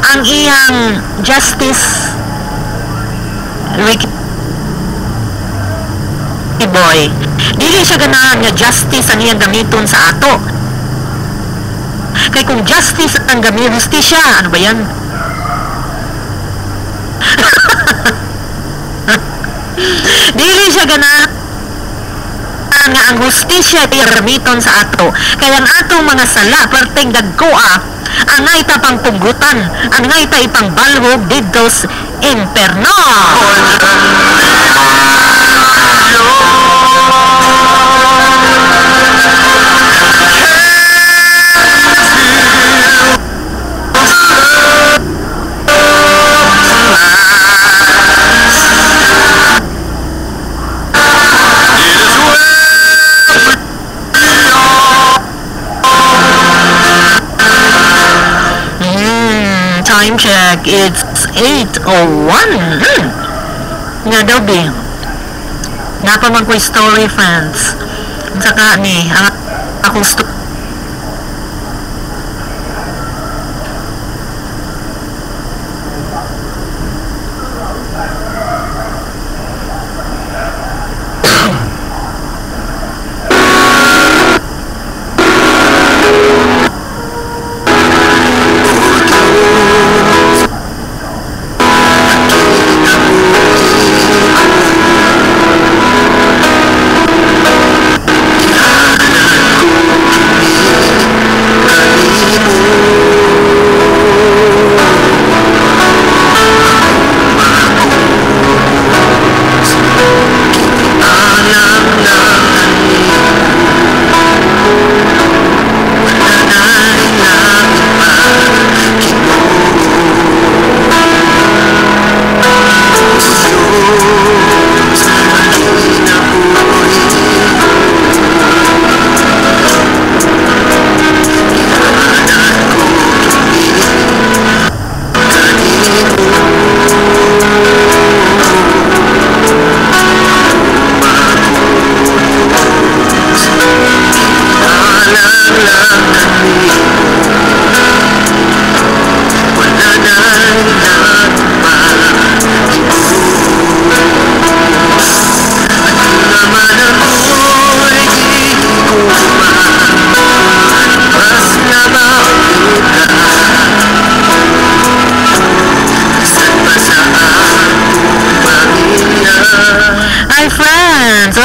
ang iyang justice Ricky Boy, dili siya ganahan nga justice ang iyang gamiton sa ato. Kay kung justice ang gamiton, justisya, ano ba yan? Dili siya ganahan nga ang hustisya ay gamiton sa ato. Kaya ang atong mga sala, perteng dagkoa, ang nga ita pang pugutan, ang nga ita ipang balhog dito sa imperno. Time check, it's 8:01. Nga daw be. Napaman ko story, friends. Saka ni, ang akong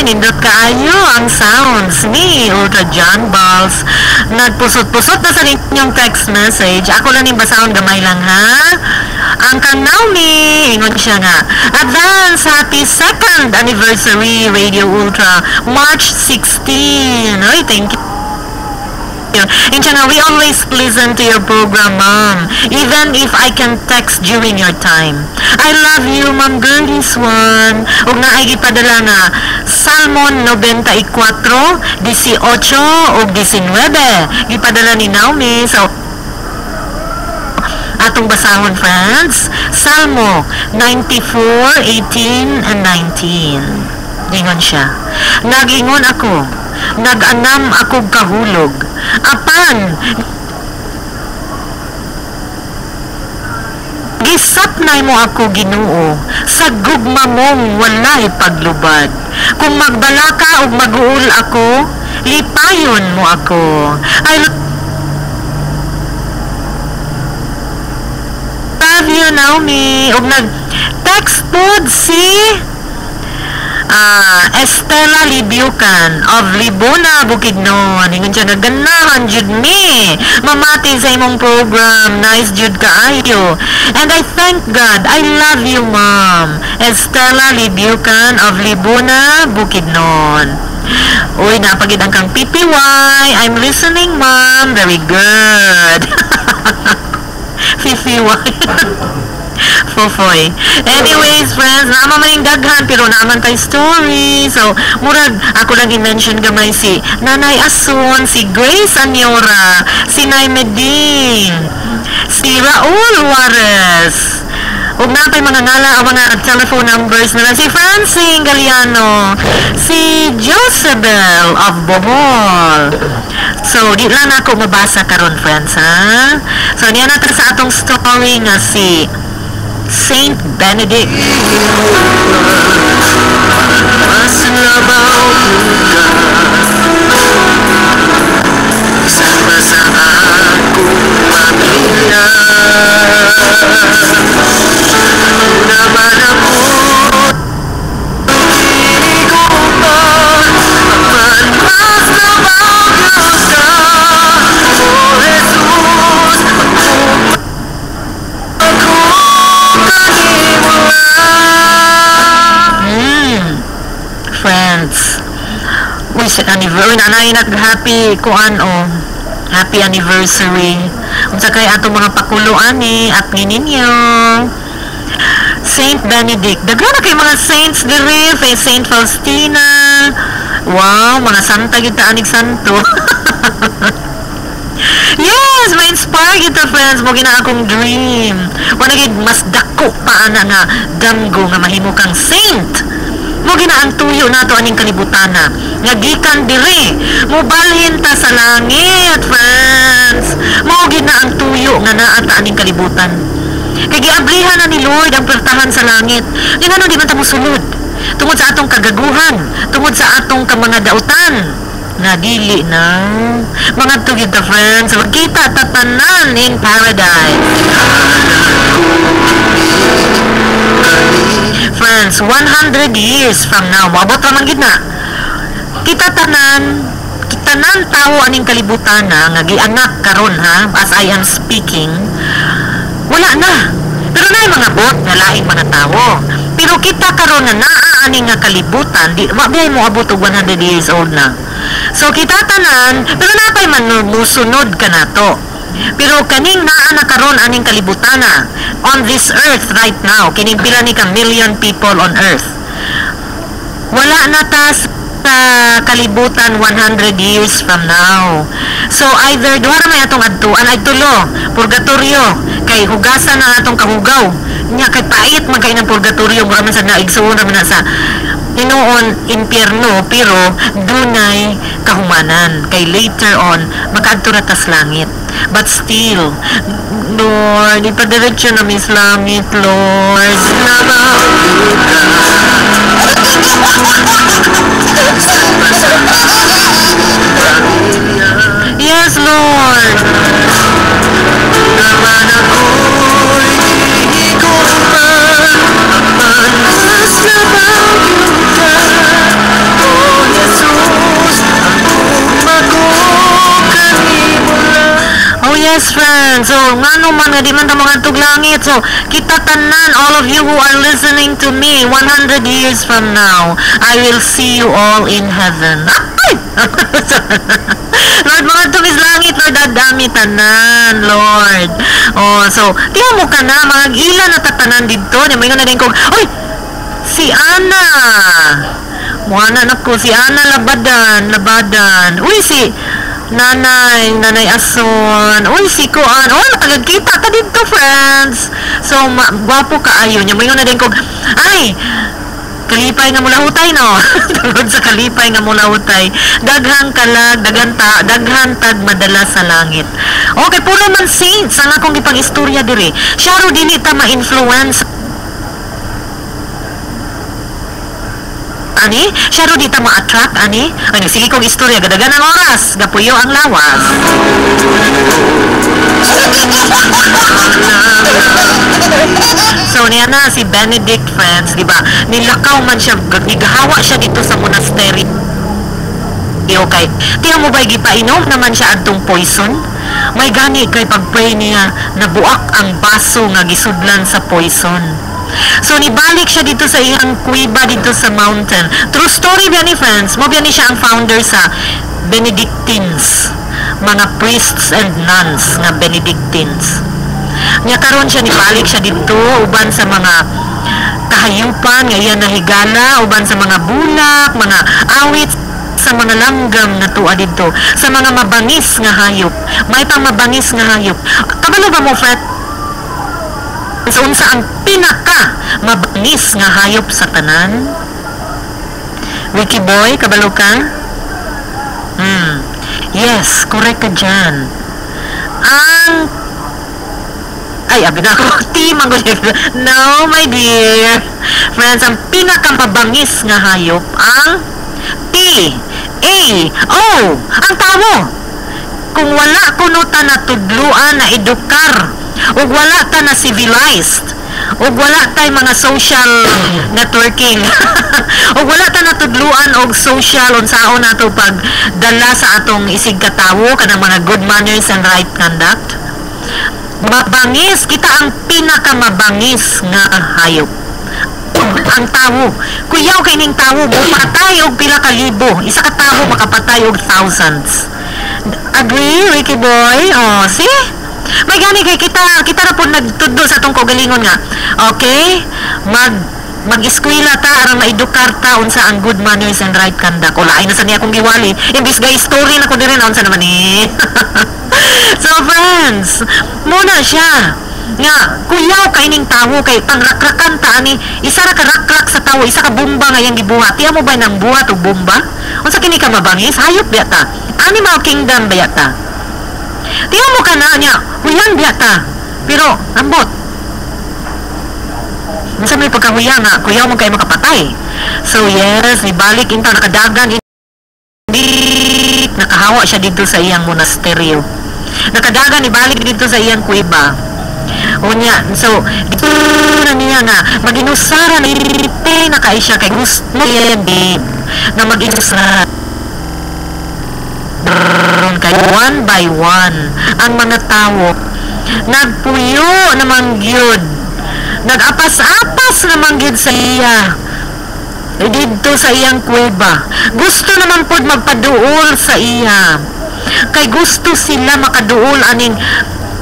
nindot kaayo ang sounds ni Ultra John Balls. Nagpusot-pusot na sa inyong text message. Ako lang yung basahon gamay lang, ha? Ang kang Naomi, ingon siya nga. Advance, happy 2nd anniversary Radio Ultra, March 16. Oy, thank you. And siya nga, we always listen to your program, Mom. Even if I can text during your time. I love you, Ma'am Girlie Swan. Ug na ay gipadala nga Salmon 94, 18 ug 19. Gipadala ni Naomi. So, atong basahon, friends. Salmo 94, 18, and 19. Gingon siya. Nagingon ako. Nag-anam akong kahulog. Apan, gisapnay mo ako, Ginoo, sa gugma mong walay paglubad. Kung magbala ka o mag-uul ako, lipayon mo ako. I love you, Naomi. O nag-text po si Estela Libyukan of Libuna, Bukidnon. Ingon siya, naganahan jud mi mamati sa imong program. Nice jud kaayo. And I thank God. I love you, Mom. Estela Libyukan of Libuna, Bukidnon. Uy, napagid ang kang PPY. I'm listening, Mom. Very good. PPY. Fofoy. Anyways, friends, naman man yung daghan, pero naman kay story. So, murag, ako lang i-mention gamay si Nanay Asun, si Grace Anyora, si Nay Meding, si Raul Juarez, ug napay mga ngala ang mga telephone numbers nila si Francine Galiano, si Josabel of Bohol. So di lang ako mabasa karon friends ha. So niya natin sa atong story nga si Saint Benedict. Sama sa akong pamilya naman ako igupan mas nabagyos ka o Jesus ako kanimula. Friends, anniversary nanay nag-happy kuan happy anniversary unsa kay atong mga pakuluan at ninyo Saint Benedict. Daghan na kay mga saints diri, kay Saint Faustina. Wow, mga santa gyud ta anig santo. Yes, ma-inspire kita friends mo gina akong dream. Wala gid mas dako pa ana nga damgo nga mahimo kang saint. Mo gina ang tuyo nato aning kalibutana nga gikan diri mobalhin ta sa langit friends. Mo gina ang tuyo nga naa ta aning kalibutan kay giablihan na ni Lord ang pertahan sa langit. Di ngano di man ta mosulod tungod sa atong kagaguhan, tungod sa atong mga dautan nga dili na mga tugid ta friends. Magkita ta tanan in paradise. Friends, 100 years from now, maabot pa man gid na. Kita tanan tao aning kalibutan nga gianak karon ha, as I am speaking, wala na. Pero na mga bot nga laing mga tao. Pero kita karon na naa aning nga kalibutan, di wa biya mo abot og 100 years old na. So kita tanan, pero napay man musunod ka nato. Pero kaning naa na karon aning kalibutana on this earth right now, kining pila ni ka million people on earth. Wala na ta sa kalibutan 100 years from now. So either duha ra may atong adtuan ay tulo, purgatorio, kay hugasan na atong kahugaw. Nya kay pait man kay ng purgatorio, mura man sa naigsuon ra man na sa tinuon impyerno, pero dunay kahumanan kay later on makaadto ra tas langit. But still, Lord, ipadiretso na mis langit, Lord. Yes, Lord. Naman ako'y igupan mas nabagyos ka o Jesus ako kanimula. Oh yes, friends. So, ngano man nga di man ta mga tuglangit. So, kita tanan, all of you who are listening to me, 100 years from now, I will see you all in heaven. Ay! Lord, mga tumis langit, Lord, adami tanan, Lord. Oh, so, tiyan mo ka na, mga ilan na tatanan dito. May nga na din kong, oy, si Ana. Muana na ko, si Ana Labadan. Uy, si Nanay Ason. Uy, si Kuan. Oh, nakagkita ka dito, friends. So, gwapo ka ayo niya. May nga na din kong, ay, kalipay nga mula hutay, no? Tungod sa kalipay nga mula hutay, daghang kalag, daghan tag madala sa langit. Okay, puro man saints ang akong ipang-istorya diri. Syaro dili ta ma-influence ani, syaro di ta ma-attract ani. Ay, sige kong istorya, gadagan ang oras, gapuyo ang lawas. So niya na si Benedict, friends, di ba? Nilakaw man siya, gigahawa siya dito sa monastery. Okay. Tiyan mo ba gipainom naman siya adtong poison? May gani kay pagpray niya nabuak ang baso nga gisudlan sa poison. So nibalik siya dito sa iyang kuiba dito sa mountain. True story biya ni friends. Mo biya ni siya ang founder sa Benedictines, mga priests and nuns nga Benedictines. Nya karon siya nibalik siya dito uban sa mga kahayupan nga iya nahigala, uban sa mga bulak, mga awit, sa mga langgam na tuwa dito, sa mga mabangis nga hayop. May pang mabangis nga hayop. Kabalo ba mo, Fred? So, unsa ang pinaka mabangis nga hayop sa tanan? Wiki Boy, kabalo ka? Yes, correct ka dyan. Abi na ako, team ang no, my dear. Friends, ang pinakamabangis nga hayop, ang T-A-O, ang tao. Kung wala kuno ta na tudluan na edukar, ug wala ta na civilized, ug wala tay mga social networking, ug wala ta na tudluan og social unsaon nato pag dala sa atong isig katawo kanang mga good manners and right conduct, mabangis kita ang pinakamabangis nga hayop. Ang tawo, kuyaw kay ning tawo mapatay og pila ka libo, isa ka tawo makapatay og thousands. Agree, Ricky Boy? Oh, see? May gani kay kita na po nagtudlo sa atong kaugalingon nga. Okay? Mag-eskwela ta aron maedukar ta unsa ang good manners and right conduct. O lain na sa niya akong giwali. Imbis ga story na ko diri na unsa naman ni. So friends, muna siya nga kuyaw kay ning tawo kay pangrakrakan ta ani isa ra ka rakrak sa tawo, isa ka bomba nga yang gibuhat. Tiya mo ba nang buhat og bomba? Unsa kini ka mabangis? Hayop biya ta. Animal kingdom biya ta. Tiya mo ka na niya, huyan biya ta. Pero ambot. Unsa may pagkahuya nga kuyaw mo kay makapatay. So yes, ibalik inta nakadagan nakahawa siya dito sa iyang monasteryo. Nakadagan ibalik dito sa iyang kuweba. Unya, so dito na niya nga maginusara na ite na kay siya kay gusto niya na maginusara kay one by one ang mga tao nagpuyo naman gyud, nagapas-apas naman gyud sa iya dito sa iyang kuweba. Gusto naman pod magpaduol sa iya kay gusto sila makaduol aning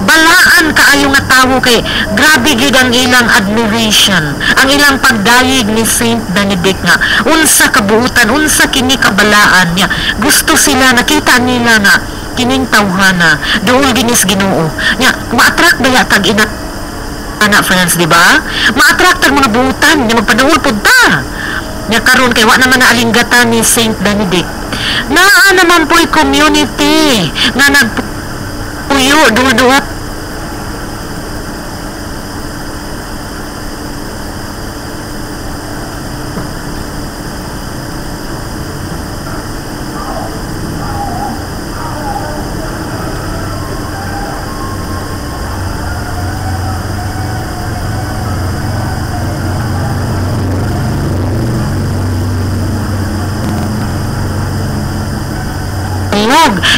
balaan kaayo nga tawo kay grabe gyud ang ilang admiration, ang ilang pagdayeg ni Saint Benedict nga unsa kabuutan, unsa kini kabalaan niya. Gusto sila nakita nila nga kining tawhana duol ginis Ginoo nya ma-attract ba tag ina ana friends, di ba? Ma-attract tag mga buutan nya magpaduol pud ta nya karon kay wa naman na alinggatan ni Saint Benedict. Naa naman po'y community nga nagpuyo duol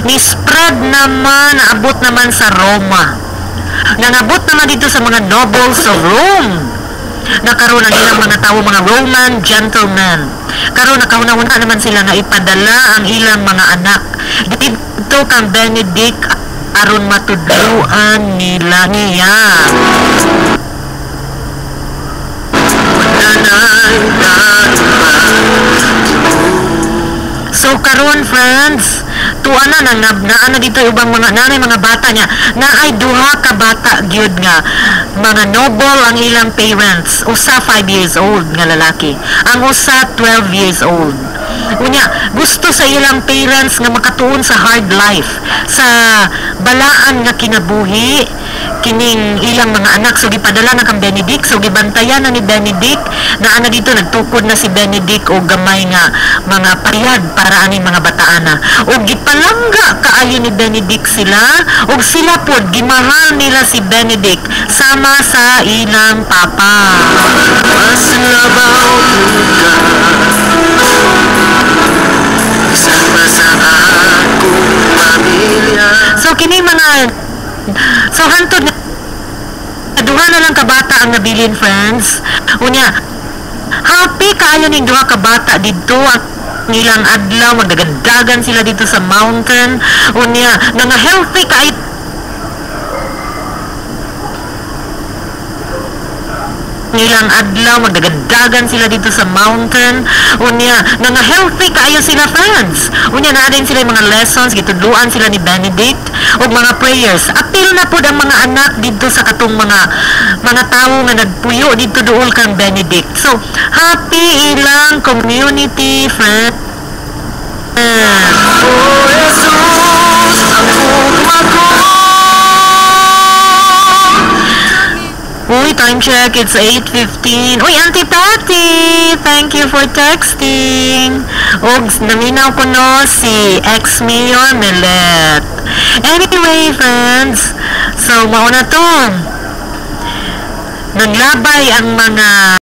ni spread naman, naabot naman sa Roma, nangabot naman dito sa mga nobles of Rome, nakaroon ang ilang mga tao, mga Roman gentlemen, karon nakahuna-huna naman sila nga ipadala ang ilang mga anak dito kang Benedict aron matudluan nila niya. So karon friends, tuwa na na dito ubang mga nanay mga bata niya na ay duha ka bata gyud nga mga noble ang ilang parents, usa 5 years old nga lalaki, ang usa 12 years old. Unya gusto sa ilang parents nga makatuon sa hard life, sa balaan nga kinabuhi kining ilang mga anak. So gipadala na kang Benedict, so gibantayan na ni Benedict na ana dito nagtukod na si Benedict og gamay nga mga payag para ani mga bataana, og gipalangga kaayo ni Benedict sila, og sila pod gimahal nila si Benedict sama sa ilang papa. Mas labaw ka sama sa akong pamilya. So kini mga hantod duha na lang kabata ang nabilin friends. Unya happy kaayo ning duha ka bata didto ang ilang adlaw, magdagandagan sila dito sa mountain. Unya nga healthy kaayo ilang adlaw, magdagadagan sila dito sa mountain. Unya, nga healthy kaayo sila, friends. Unya, na din sila yung mga lessons, gitudluan sila ni Benedict, o mga prayers. Apil na po ang mga anak dito sa katong mga tao nga nagpuyo dito dool kang Benedict. So, happy ilang community, friends. O Jesus, ang ako. Uy, time check, it's 8:15. Uy, Auntie Patty, thank you for texting. Og, naminaw ko no si ex-mayor Melet. Anyway, friends, so mauna to. Naglabay ang mga